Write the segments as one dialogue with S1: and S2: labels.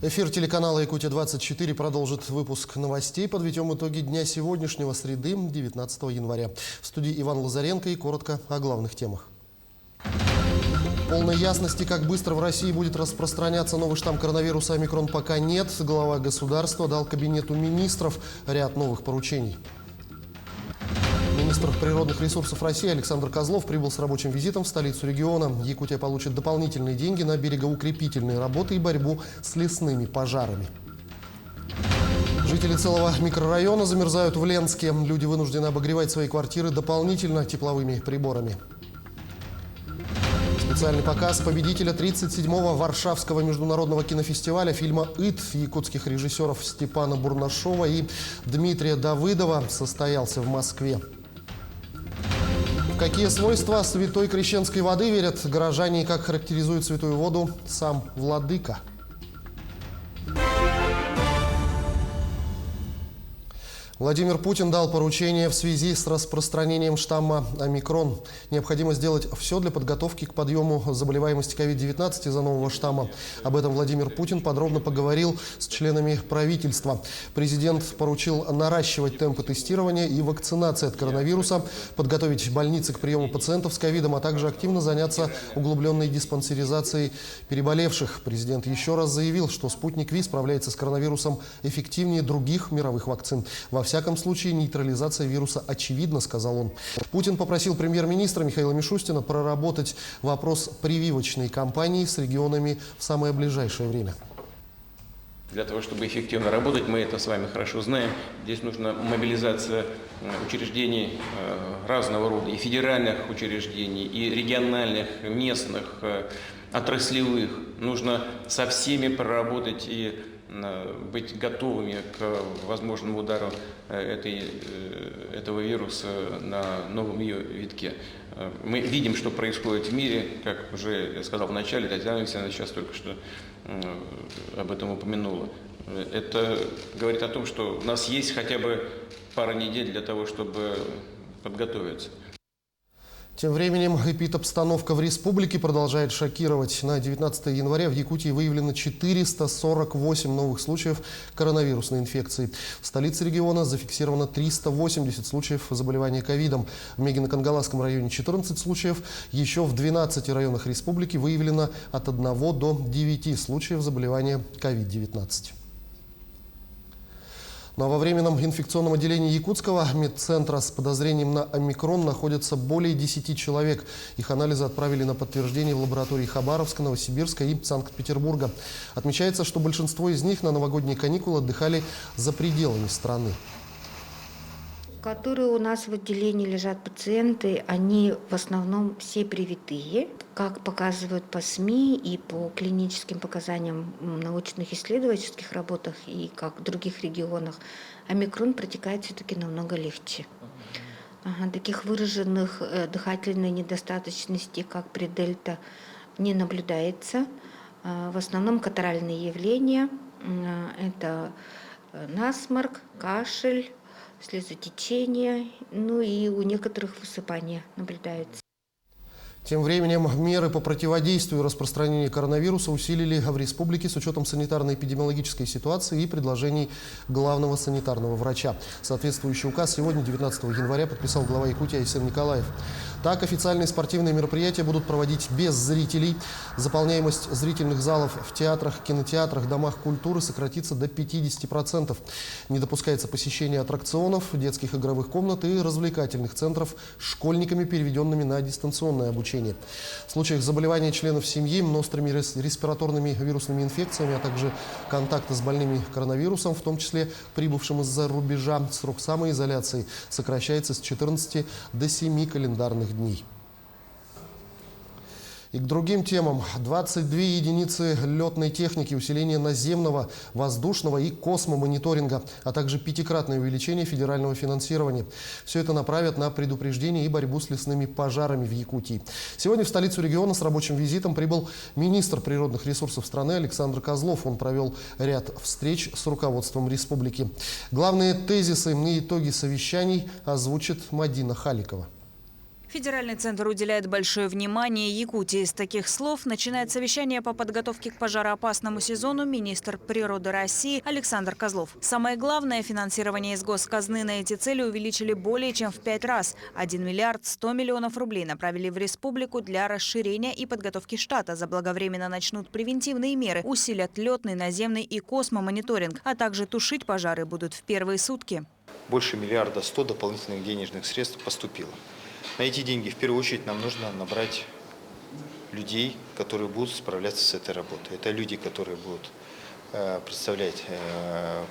S1: Эфир телеканала «Якутия-24» продолжит выпуск новостей. Подведем итоги дня сегодняшнего, среды, 19 января. В студии Иван Лазаренко и коротко о главных темах. Полной ясности, как быстро в России будет распространяться новый штамм коронавируса омикрон, пока нет. Глава государства дал Кабинету министров ряд новых поручений. Министр природных ресурсов России Александр Козлов прибыл с рабочим визитом в столицу региона. Якутия получит дополнительные деньги на берегоукрепительные работы и борьбу с лесными пожарами. Жители целого микрорайона замерзают в Ленске. Люди вынуждены обогревать свои квартиры дополнительно тепловыми приборами. Специальный показ победителя 37-го Варшавского международного кинофестиваля фильма «Ит» якутских режиссеров Степана Бурнашова и Дмитрия Давыдова состоялся в Москве. В какие свойства святой крещенской воды верят горожане и как характеризует святую воду сам владыка? Владимир Путин дал поручение в связи с распространением штамма омикрон. Необходимо сделать все для подготовки к подъему заболеваемости COVID-19 из-за нового штамма. Об этом Владимир Путин подробно поговорил с членами правительства. Президент поручил наращивать темпы тестирования и вакцинации от коронавируса, подготовить больницы к приему пациентов с ковидом, а также активно заняться углубленной диспансеризацией переболевших. Президент еще раз заявил, что спутник Ви справляется с коронавирусом эффективнее других мировых вакцин. Во всяком случае, нейтрализация вируса очевидна, сказал он. Путин попросил премьер-министра Михаила Мишустина проработать вопрос прививочной кампании с регионами в самое ближайшее время.
S2: Для того, чтобы эффективно работать, мы это с вами хорошо знаем, здесь нужна мобилизация учреждений разного рода, и федеральных учреждений, и региональных, местных, отраслевых. Нужно со всеми проработать и быть готовыми к возможному удару этого вируса на новом ее витке. Мы видим, что происходит в мире, как уже я сказал в начале, Татьяна Александровна сейчас только что об этом упомянула. Это говорит о том, что у нас есть хотя бы пара недель для того, чтобы подготовиться.
S1: Тем временем эпидобстановка в республике продолжает шокировать. На 19 января в Якутии выявлено 448 новых случаев коронавирусной инфекции. В столице региона зафиксировано 380 случаев заболевания ковидом. В Мегино-Кангаласском районе 14 случаев. Еще в 12 районах республики выявлено от 1 до 9 случаев заболевания COVID-19. Но во временном инфекционном отделении Якутского медцентра с подозрением на омикрон находится более 10 человек. Их анализы отправили на подтверждение в лаборатории Хабаровска, Новосибирска и Санкт-Петербурга. Отмечается, что большинство из них на новогодние каникулы отдыхали за пределами страны.
S3: Которые у нас в отделении лежат пациенты, они в основном все привитые. Как показывают по СМИ и по клиническим показаниям в научных исследовательских работах и как в других регионах, омикрон протекает все-таки намного легче. Таких выраженных дыхательной недостаточности, как при дельта, не наблюдается. В основном катаральные явления – это насморк, кашель, слезотечение, ну и у некоторых высыпания наблюдается.
S1: Тем временем меры по противодействию распространению коронавируса усилили в республике с учетом санитарно-эпидемиологической ситуации и предложений главного санитарного врача. Соответствующий указ сегодня, 19 января, подписал глава Якутии Айсен Николаев. Так, официальные спортивные мероприятия будут проводить без зрителей. Заполняемость зрительных залов в театрах, кинотеатрах, домах культуры сократится до 50%. Не допускается посещение аттракционов, детских игровых комнат и развлекательных центров школьниками, переведенными на дистанционное обучение. В случаях заболевания членов семьи острыми респираторными вирусными инфекциями, а также контакта с больными коронавирусом, в том числе прибывшим из-за рубежа, срок самоизоляции сокращается с 14 до 7 календарных дней. И к другим темам. 22 единицы летной техники, усиление наземного, воздушного и космомониторинга, а также 5-кратное увеличение федерального финансирования. Все это направят на предупреждение и борьбу с лесными пожарами в Якутии. Сегодня в столицу региона с рабочим визитом прибыл министр природных ресурсов страны Александр Козлов. Он провел ряд встреч с руководством республики. Главные тезисы и итоги совещаний озвучит Мадина Халикова.
S4: Федеральный центр уделяет большое внимание Якутии. С таких слов начинает совещание по подготовке к пожароопасному сезону министр природы России Александр Козлов. Самое главное, финансирование из госказны на эти цели увеличили более чем в 5 раз. 1 миллиард 100 миллионов рублей направили в республику для расширения и подготовки штата. Заблаговременно начнут превентивные меры, усилят летный, наземный и космомониторинг, а также тушить пожары будут в первые сутки.
S5: Больше 1 миллиарда 100 дополнительных денежных средств поступило. На эти деньги в первую очередь нам нужно набрать людей, которые будут справляться с этой работой. Это люди, которые будут представлять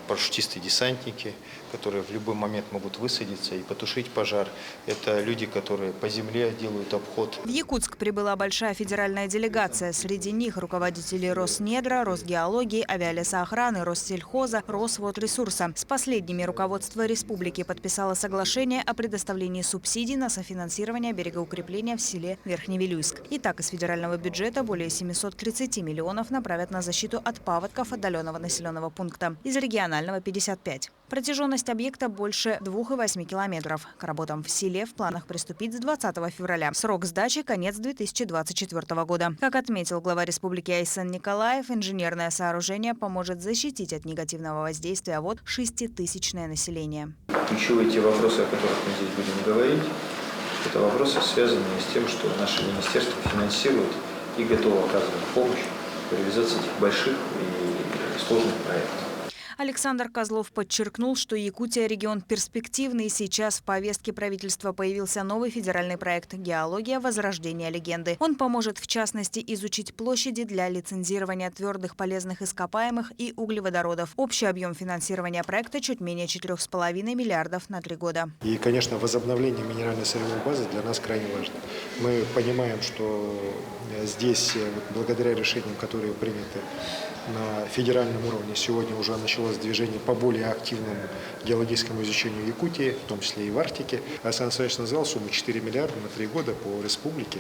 S5: парашютисты, десантники, которые в любой момент могут высадиться и потушить пожар. Это люди, которые по земле делают обход.
S4: В Якутск прибыла большая федеральная делегация. Среди них руководители Роснедра, Росгеологии, авиалесоохраны, Россельхоза, Росводресурса. С последними руководство республики подписало соглашение о предоставлении субсидий на софинансирование берегоукрепления в селе Верхневилюйск. И так из федерального бюджета более 730 миллионов направят на защиту от паводков отдаленного населенного пункта. Из регионального – 55. Протяженность объекта больше 2,8 километров. К работам в селе в планах приступить с 20 февраля. Срок сдачи – конец 2024 года. Как отметил глава республики Айсен Николаев, инженерное сооружение поможет защитить от негативного воздействия вод 6-тысячное население.
S5: Ключевые те вопросы, о которых мы здесь будем говорить, это вопросы, связанные с тем, что наше министерство финансирует и готово оказывать помощь в реализации этих больших и сложных проектов.
S4: Александр Козлов подчеркнул, что Якутия – регион перспективный. Сейчас в повестке правительства появился новый федеральный проект «Геология. Возрождение легенды». Он поможет, в частности, изучить площади для лицензирования твердых полезных ископаемых и углеводородов. Общий объем финансирования проекта чуть менее 4,5 миллиардов на 3 года.
S6: И, конечно, возобновление минерально-сырьевой базы для нас крайне важно. Мы понимаем, что здесь, благодаря решениям, которые приняты на федеральном уровне, сегодня уже началось движение по более активному геологическому изучению Якутии, в том числе и в Арктике. Александр Александрович назвал сумму 4 миллиарда на 3 года по республике.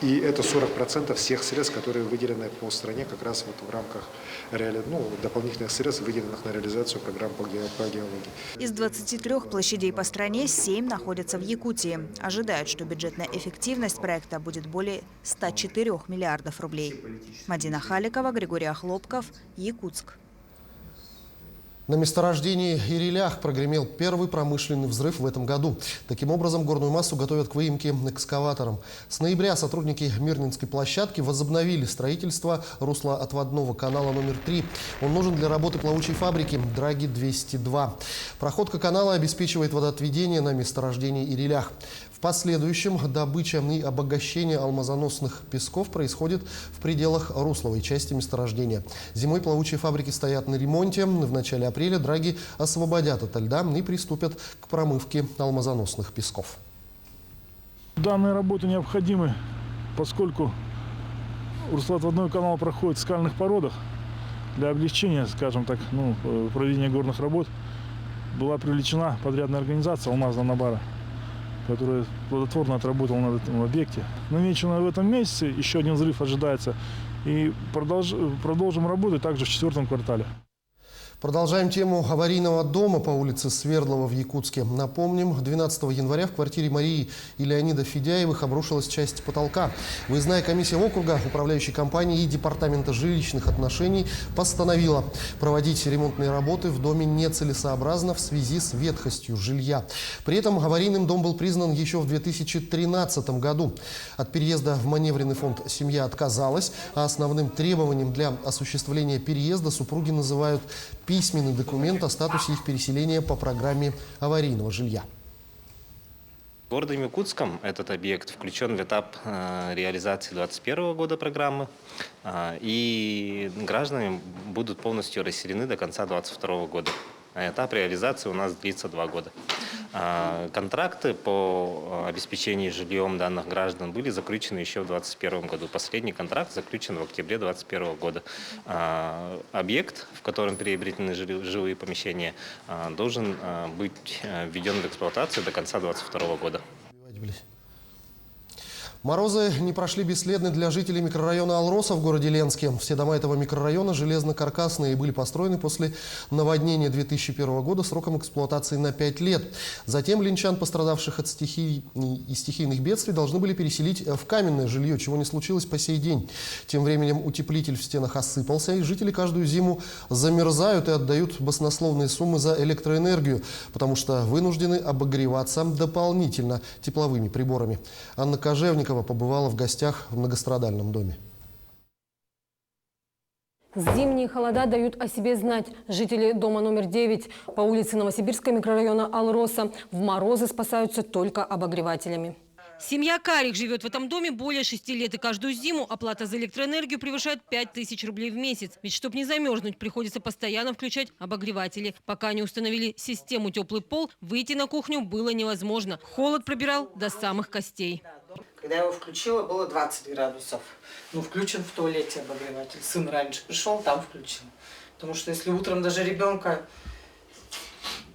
S6: И это 40% всех средств, которые выделены по стране как раз вот в рамках дополнительных средств, выделенных на реализацию программ по геологии.
S4: Из 23 площадей по стране 7 находятся в Якутии. Ожидают, что бюджетная эффективность проекта будет более 104 миллиардов рублей. Мадина Халикова, Григорий Охлопков, Якутск.
S1: На месторождении Ирилях прогремел первый промышленный взрыв в этом году. Таким образом, горную массу готовят к выемке экскаватором. С ноября сотрудники Мирнинской площадки возобновили строительство руслоотводного канала номер 3. Он нужен для работы плавучей фабрики «Драги-202». Проходка канала обеспечивает водоотведение на месторождении Ирилях. В последующем добыча и обогащение алмазоносных песков происходит в пределах русловой части месторождения. Зимой плавучие фабрики стоят на ремонте. В начале апреля драги освободят ото льда и приступят к промывке алмазоносных песков.
S7: Данные работы необходимы, поскольку руслоотводной канал проходит в скальных породах. Для облегчения, скажем так, проведения горных работ была привлечена подрядная организация «Алмазная Набара», которая плодотворно отработала на этом объекте. Намечено в этом месяце, еще один взрыв ожидается. И продолжим работать также в 4-м квартале.
S1: Продолжаем тему аварийного дома по улице Свердлова в Якутске. Напомним, 12 января в квартире Марии и Леонида Федяевых обрушилась часть потолка. Выездная комиссия округа, управляющей компании и департамента жилищных отношений постановила проводить ремонтные работы в доме нецелесообразно в связи с ветхостью жилья. При этом аварийным дом был признан еще в 2013 году. От переезда в маневренный фонд семья отказалась, а основным требованием для осуществления переезда супруги называют письменный документ о статусе их переселения по программе аварийного жилья.
S8: Городом Якутском этот объект включен в этап реализации 2021 года программы, и граждане будут полностью расселены до конца 2022 года. Этап реализации у нас длится 2 года. Контракты по обеспечению жильем данных граждан были заключены еще в 2021 году. Последний контракт заключен в октябре 2021 года. Объект, в котором приобретены жилые помещения, должен быть введен в эксплуатацию до конца 2022 года.
S1: Морозы не прошли бесследно для жителей микрорайона Алроса в городе Ленске. Все дома этого микрорайона железно-каркасные и были построены после наводнения 2001 года сроком эксплуатации на 5 лет. Затем ленчан, пострадавших от стихий и стихийных бедствий, должны были переселить в каменное жилье, чего не случилось по сей день. Тем временем утеплитель в стенах осыпался, и жители каждую зиму замерзают и отдают баснословные суммы за электроэнергию, потому что вынуждены обогреваться дополнительно тепловыми приборами. Анна Кожевникова побывала в гостях в многострадальном доме.
S9: Зимние холода дают о себе знать. Жители дома номер 9 по улице Новосибирского микрорайона Алроса в морозы спасаются только обогревателями.
S10: Семья Карих живет в этом доме более 6 лет, и каждую зиму оплата за электроэнергию превышает 5000 рублей в месяц. Ведь чтобы не замерзнуть, приходится постоянно включать обогреватели. Пока не установили систему «Теплый пол», выйти на кухню было невозможно. Холод пробирал до самых костей.
S11: Когда я его включила, было 20 градусов. Ну, включен в туалете обогреватель. Сын раньше пришел, там включил. Потому что если утром даже ребенка,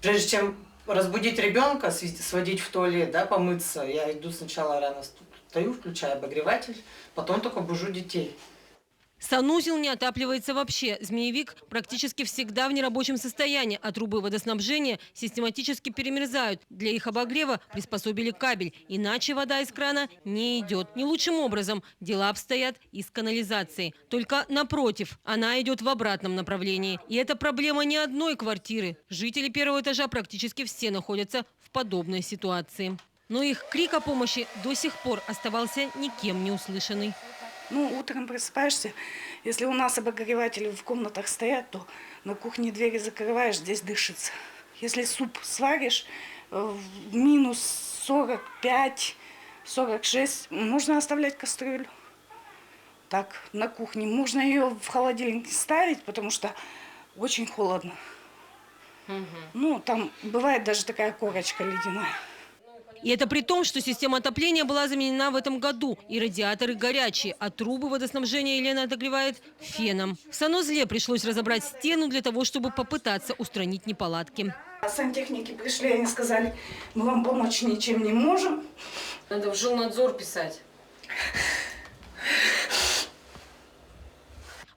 S11: прежде чем разбудить ребенка, сводить в туалет, да, помыться, я иду сначала рано встаю, включаю обогреватель, потом только бужу детей.
S10: Санузел не отапливается вообще. Змеевик практически всегда в нерабочем состоянии, а трубы водоснабжения систематически перемерзают. Для их обогрева приспособили кабель, иначе вода из крана не идет. Не лучшим образом дела обстоят и с канализацией. Только напротив, она идет в обратном направлении. И это проблема не одной квартиры. Жители первого этажа практически все находятся в подобной ситуации. Но их крик о помощи до сих пор оставался никем не услышанный.
S12: Ну, утром просыпаешься, если у нас обогреватели в комнатах стоят, то на кухне двери закрываешь, здесь дышится. Если суп сваришь, минус 45, 46, можно оставлять кастрюлю. Так, на кухне. Можно ее в холодильник ставить, потому что очень холодно. Ну, там бывает даже такая корочка ледяная.
S10: И это при том, что система отопления была заменена в этом году. И радиаторы горячие, а трубы водоснабжения Елена отогревает феном. В санузле пришлось разобрать стену для того, чтобы попытаться устранить неполадки.
S12: Сантехники пришли, они сказали, мы вам помочь ничем не можем.
S11: Надо в жилнадзор писать.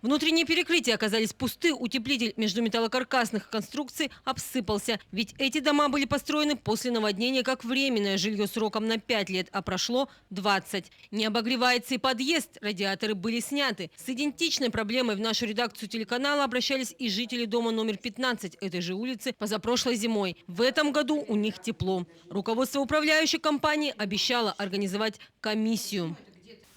S10: Внутренние перекрытия оказались пусты, утеплитель между металлокаркасных конструкций обсыпался. Ведь эти дома были построены после наводнения как временное жилье сроком на 5 лет, а прошло 20. Не обогревается и подъезд, радиаторы были сняты. С идентичной проблемой в нашу редакцию телеканала обращались и жители дома номер 15 этой же улицы позапрошлой зимой. В этом году у них тепло. Руководство управляющей компании обещало организовать комиссию.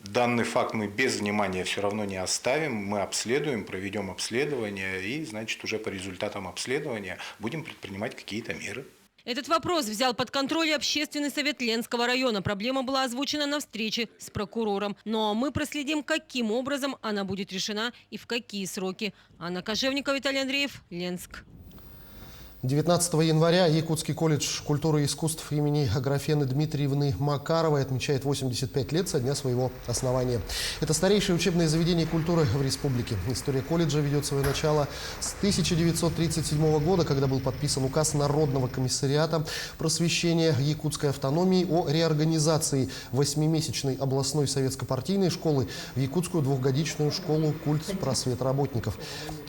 S13: Данный факт мы без внимания все равно не оставим. Мы обследуем, проведем обследование и, значит, уже по результатам обследования будем предпринимать какие-то меры.
S10: Этот вопрос взял под контроль общественный совет Ленского района. Проблема была озвучена на встрече с прокурором. Но мы проследим, каким образом она будет решена и в какие сроки. Анна Кожевникова, Виталий Андреев, Ленск.
S1: 19 января Якутский колледж культуры и искусств имени Аграфены Дмитриевны Макаровой отмечает 85 лет со дня своего основания. Это старейшее учебное заведение культуры в республике. История колледжа ведет свое начало с 1937 года, когда был подписан указ Народного комиссариата просвещения якутской автономии о реорганизации 8-месячной областной советско-партийной школы в якутскую двухгодичную школу «Культ просвет работников».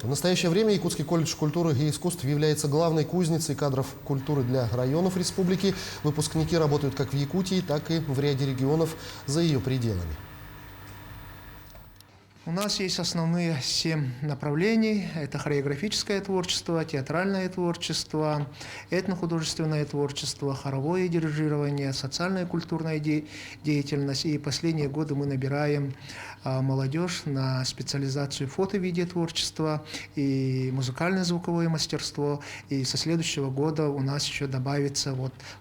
S1: В настоящее время Якутский колледж культуры и искусств является главной кузницей кадров культуры для районов республики. Выпускники работают как в Якутии, так и в ряде регионов за ее пределами.
S14: У нас есть основные 7 направлений. Это хореографическое творчество, театральное творчество, этнохудожественное творчество, хоровое дирижирование, социальная и культурная деятельность. И последние годы мы набираем молодежь на специализацию фото-видеотворчества и музыкальное звуковое мастерство. И со следующего года у нас еще добавится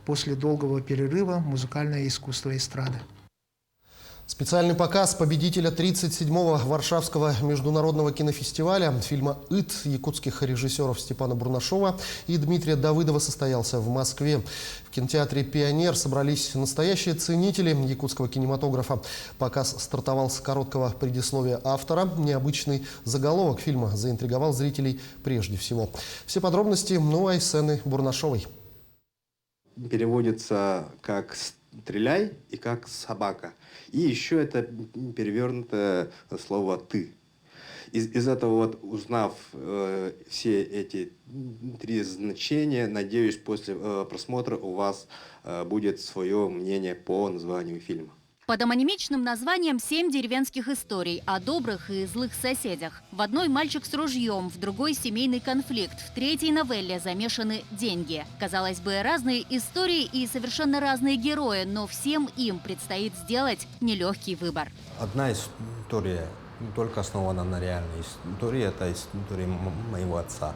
S14: после долгого перерыва музыкальное искусство эстрады.
S1: Специальный показ победителя 37-го Варшавского международного кинофестиваля фильма «Ит» якутских режиссеров Степана Бурнашова и Дмитрия Давыдова состоялся в Москве. В кинотеатре «Пионер» собрались настоящие ценители якутского кинематографа. Показ стартовал с короткого предисловия автора. Необычный заголовок фильма заинтриговал зрителей прежде всего. Все подробности из сцены Бурнашовой.
S15: Переводится как стреляй и как собака. И еще это перевернутое слово «ты». Из этого вот, узнав все эти три значения, надеюсь, после просмотра у вас будет свое мнение по названию фильма.
S16: Под амонимичным названием «7 деревенских историй» о добрых и злых соседях. В одной мальчик с ружьем, в другой семейный конфликт, в третьей новелле замешаны деньги. Казалось бы, разные истории и совершенно разные герои, но всем им предстоит сделать нелегкий выбор.
S17: Одна история только основана на реальной истории, это история моего отца.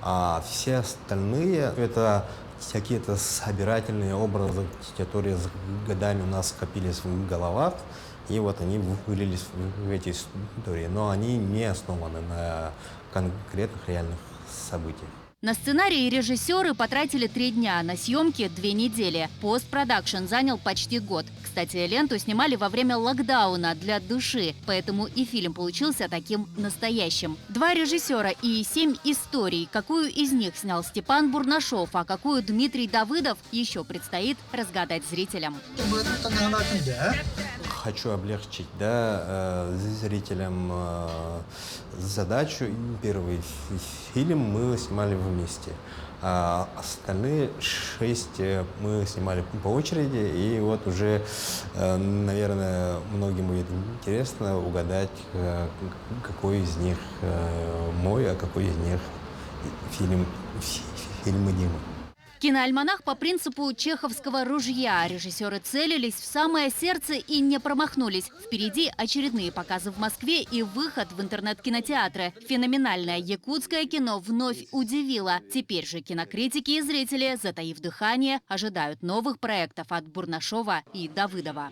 S17: А все остальные это какие-то собирательные образы, которые с годами у нас скопились в головах, и вот они вылились в эти истории. Но они не основаны на конкретных реальных событиях.
S16: На сценарий режиссеры потратили 3 дня, на съемки 2 недели. Постпродакшн занял почти год. Кстати, ленту снимали во время локдауна для души, поэтому и фильм получился таким настоящим. 2 режиссера и 7 историй. Какую из них снял Степан Бурнашов, а какую Дмитрий Давыдов, еще предстоит разгадать зрителям.
S17: Хочу облегчить зрителям задачу. Первый фильм мы снимали вместе, а остальные 6 мы снимали по очереди. И вот уже, наверное, многим будет интересно угадать, какой из них мой, а какой из них фильмы Димы.
S16: Киноальманах по принципу чеховского ружья. Режиссеры целились в самое сердце и не промахнулись. Впереди очередные показы в Москве и выход в интернет-кинотеатры. Феноменальное якутское кино вновь удивило. Теперь же кинокритики и зрители, затаив дыхание, ожидают новых проектов от Бурнашова и Давыдова.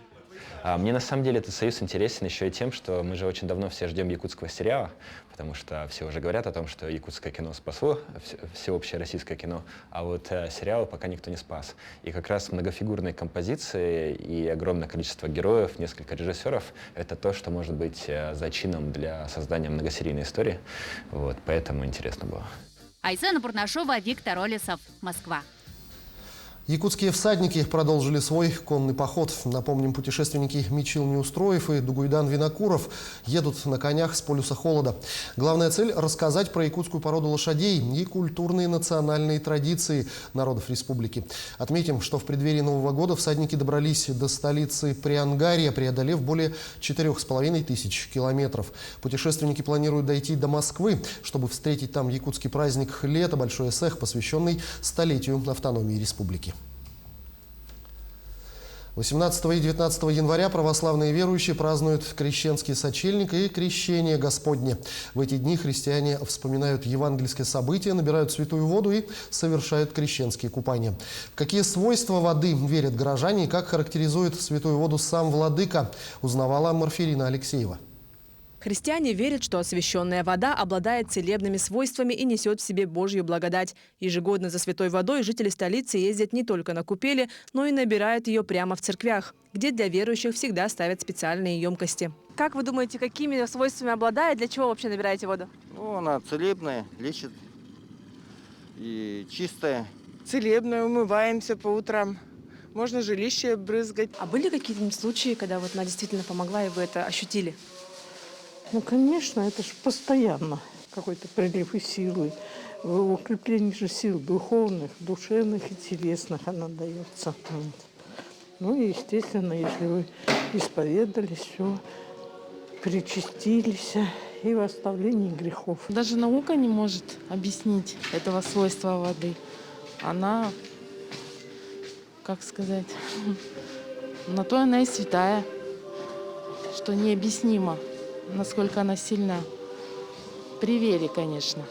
S18: Мне на самом деле этот союз интересен еще и тем, что мы же очень давно все ждем якутского сериала, потому что все уже говорят о том, что якутское кино спасло всеобщее российское кино, а вот сериалы пока никто не спас. И как раз многофигурные композиции и огромное количество героев, несколько режиссеров — это то, что может быть зачином для создания многосерийной истории. Вот, поэтому интересно было.
S16: Айсена Бурнашова, Виктор Олесов, Москва.
S1: Якутские всадники продолжили свой конный поход. Напомним, путешественники Мичил Неустроев и Дугуйдан Винокуров едут на конях с полюса холода. Главная цель – рассказать про якутскую породу лошадей и культурные национальные традиции народов республики. Отметим, что в преддверии Нового года всадники добрались до столицы Приангария, преодолев более 4500 километров. Путешественники планируют дойти до Москвы, чтобы встретить там якутский праздник лета, большой эсэх, посвященный столетию автономии республики. 18 и 19 января православные верующие празднуют крещенский сочельник и крещение Господне. В эти дни христиане вспоминают евангельские события, набирают святую воду и совершают крещенские купания. В какие свойства воды верят горожане и как характеризует святую воду сам владыка, узнавала Марфирина Алексеева.
S19: Христиане верят, что освященная вода обладает целебными свойствами и несет в себе Божью благодать. Ежегодно за святой водой жители столицы ездят не только на купели, но и набирают ее прямо в церквях, где для верующих всегда ставят специальные емкости. Как вы думаете, какими свойствами обладает? Для чего вообще набираете воду?
S20: Она целебная, лечит и чистая.
S21: Целебная, умываемся по утрам. Можно жилище брызгать.
S19: А были какие-то случаи, когда вот она действительно помогла, и вы это ощутили?
S22: Ну, конечно, это же постоянно какой-то прилив силы, укрепление же сил духовных, душевных и телесных она дается. Вот. Ну и, естественно, если вы исповедались, все, причастились и в оставлении грехов.
S21: Даже наука не может объяснить этого свойства воды. Она, как сказать, на то она и святая, что необъяснимо, насколько она сильна. При вере, конечно.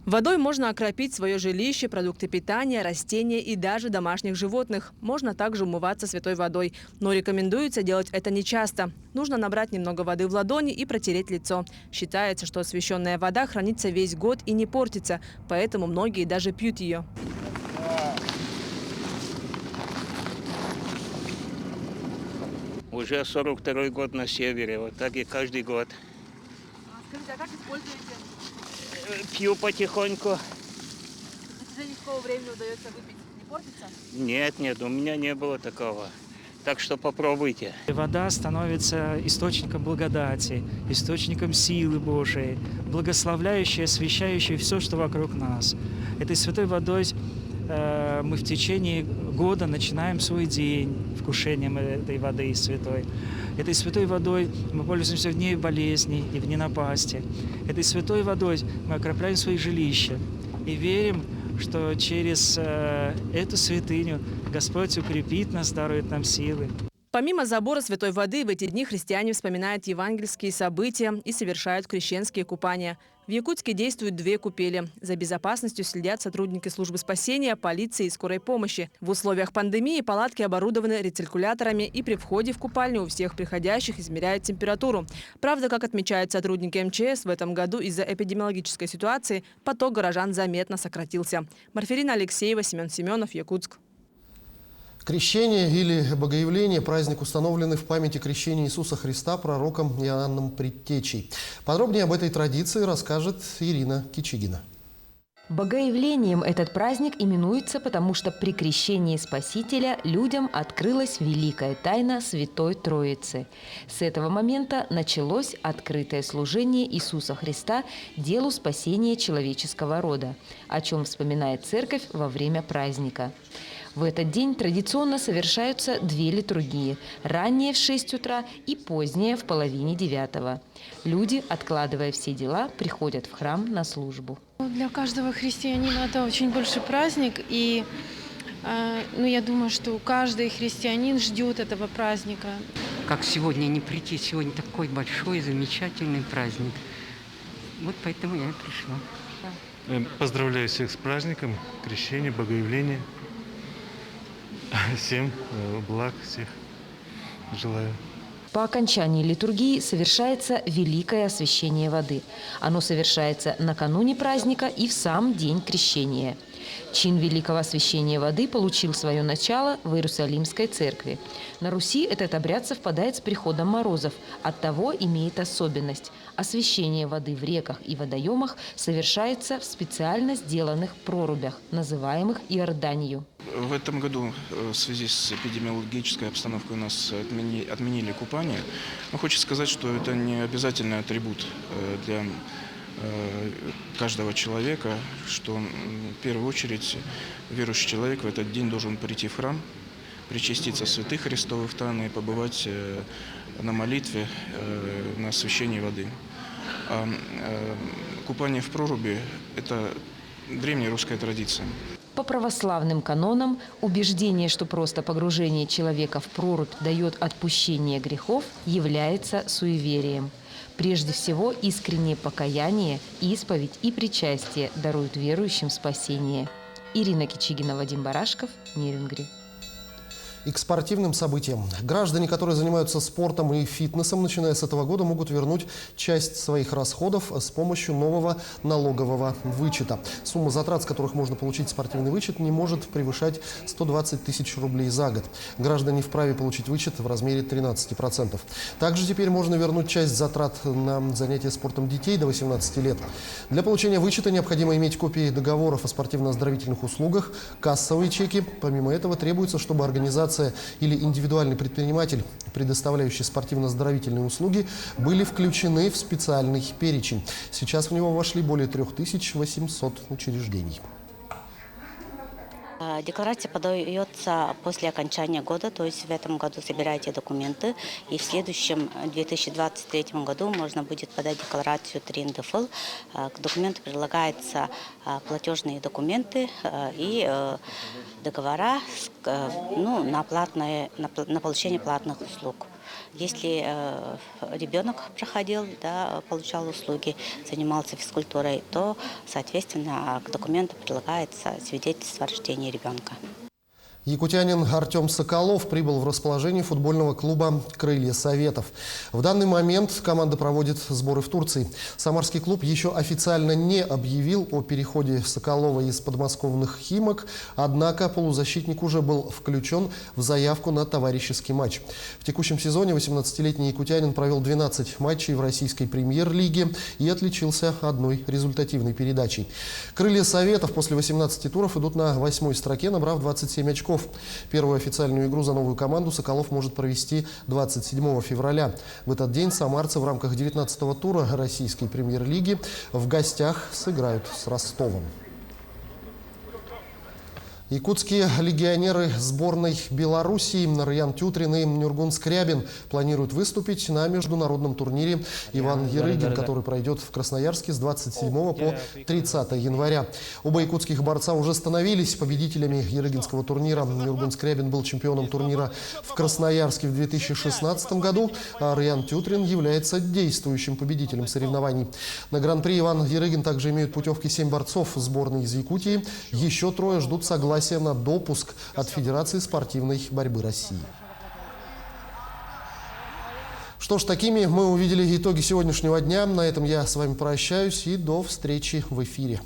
S19: Водой можно окропить свое жилище, продукты питания, растения и даже домашних животных. Можно также умываться святой водой. Но рекомендуется делать это нечасто. Нужно набрать немного воды в ладони и протереть лицо. Считается, что освященная вода хранится весь год и не портится, поэтому многие даже пьют ее.
S23: Уже 42-й год на севере, вот так и каждый год.
S19: Скажите, а как используете?
S23: Пью потихоньку.
S19: На протяжении какого времени удается выпить? Не портится?
S23: Нет, у меня не было такого. Так что попробуйте.
S2: Вода становится источником благодати, источником силы Божией, благословляющей, освящающей все, что вокруг нас. Этой святой водой мы в течение года начинаем свой день вкушением этой воды святой. Этой святой водой мы пользуемся в дни болезней и в дни напасти. Этой святой водой мы окропляем свои жилища и верим, что через эту святыню Господь укрепит нас, дарует нам силы.
S19: Помимо забора святой воды, в эти дни христиане вспоминают евангельские события и совершают крещенские купания. В Якутске действуют 2 купели. За безопасностью следят сотрудники службы спасения, полиции и скорой помощи. В условиях пандемии палатки оборудованы рециркуляторами, и при входе в купальню у всех приходящих измеряют температуру. Правда, как отмечают сотрудники МЧС, в этом году из-за эпидемиологической ситуации поток горожан заметно сократился. Марферина Алексеева, Семен Семенов, Якутск.
S1: Крещение или богоявление – праздник, установленный в памяти крещения Иисуса Христа пророком Иоанном Предтечей. Подробнее об этой традиции расскажет Ирина Кичигина.
S3: Богоявлением этот праздник именуется, потому что при крещении Спасителя людям открылась великая тайна Святой Троицы. С этого момента началось открытое служение Иисуса Христа делу спасения человеческого рода, о чем вспоминает Церковь во время праздника. В этот день традиционно совершаются 2 литургии – раннее в 6 утра и позднее в половине 9. Люди, откладывая все дела, приходят в храм на службу.
S5: Для каждого христианина это очень большой праздник, и я думаю, что каждый христианин ждет этого праздника.
S24: Как сегодня не прийти? Сегодня такой большой, замечательный праздник. Вот поэтому я и пришла.
S25: Поздравляю всех с праздником, крещение, богоявление. Всем благ, всех желаю.
S3: По окончании литургии совершается великое освящение воды. Оно совершается накануне праздника и в сам день крещения. Чин великого освящения воды получил свое начало в Иерусалимской церкви. На Руси этот обряд совпадает с приходом морозов, оттого имеет особенность. Освящение воды в реках и водоемах совершается в специально сделанных прорубях, называемых Иорданию.
S26: В этом году в связи с эпидемиологической обстановкой у нас отменили купание. Но хочется сказать, что это не обязательный атрибут для каждого человека, что в первую очередь верующий человек в этот день должен прийти в храм, причаститься святых христовых тайн и побывать на молитве, на освящении воды. А купание в проруби – это древняя русская традиция.
S3: По православным канонам убеждение, что просто погружение человека в прорубь дает отпущение грехов, является суеверием. Прежде всего, искреннее покаяние, исповедь и причастие даруют верующим спасение. Ирина Кичигина, Вадим Барашков, Нерюнгри.
S1: И к спортивным событиям. Граждане, которые занимаются спортом и фитнесом, начиная с этого года, могут вернуть часть своих расходов с помощью нового налогового вычета. Сумма затрат, с которых можно получить спортивный вычет, не может превышать 120 тысяч рублей за год. Граждане вправе получить вычет в размере 13%. Также теперь можно вернуть часть затрат на занятия спортом детей до 18 лет. Для получения вычета необходимо иметь копии договоров о спортивно-оздоровительных услугах, кассовые чеки. Помимо этого требуется, чтобы организация или индивидуальный предприниматель, предоставляющий спортивно-оздоровительные услуги, были включены в специальный перечень. Сейчас в него вошли более 3800 учреждений.
S27: Декларация подается после окончания года, то есть в этом году собираете документы, и в следующем 2023 году можно будет подать декларацию 3 НДФЛ. К документу прилагаются платежные документы и договора на получение платных услуг. Если ребенок проходил, получал услуги, занимался физкультурой, то, соответственно, к документу прилагается свидетельство о рождении ребенка.
S1: Якутянин Артем Соколов прибыл в расположение футбольного клуба «Крылья Советов». В данный момент команда проводит сборы в Турции. Самарский клуб еще официально не объявил о переходе Соколова из подмосковных «Химок», однако полузащитник уже был включен в заявку на товарищеский матч. В текущем сезоне 18-летний якутянин провел 12 матчей в российской премьер-лиге и отличился одной результативной передачей. «Крылья Советов» после 18 туров идут на 8-й строке, набрав 27 очков. новичков. Первую официальную игру за новую команду «Соколов» может провести 27 февраля. В этот день самарцы в рамках 19-го тура российской премьер-лиги в гостях сыграют с Ростовом. Якутские легионеры сборной Белоруссии Нарьян Тютрин и Нюргун Скрябин планируют выступить на международном турнире «Иван Ярыгин», который пройдет в Красноярске с 27 по 30 января. Оба якутских борца уже становились победителями Ярыгинского турнира. Нюргун Скрябин был чемпионом турнира в Красноярске в 2016 году, а Нарьян Тютрин является действующим победителем соревнований. На гран-при «Иван Ярыгин» также имеют путевки 7 борцов сборной из Якутии. Еще 3 ждут согласия на допуск от Федерации спортивной борьбы России. Что ж, такими мы увидели итоги сегодняшнего дня. На этом я с вами прощаюсь и до встречи в эфире.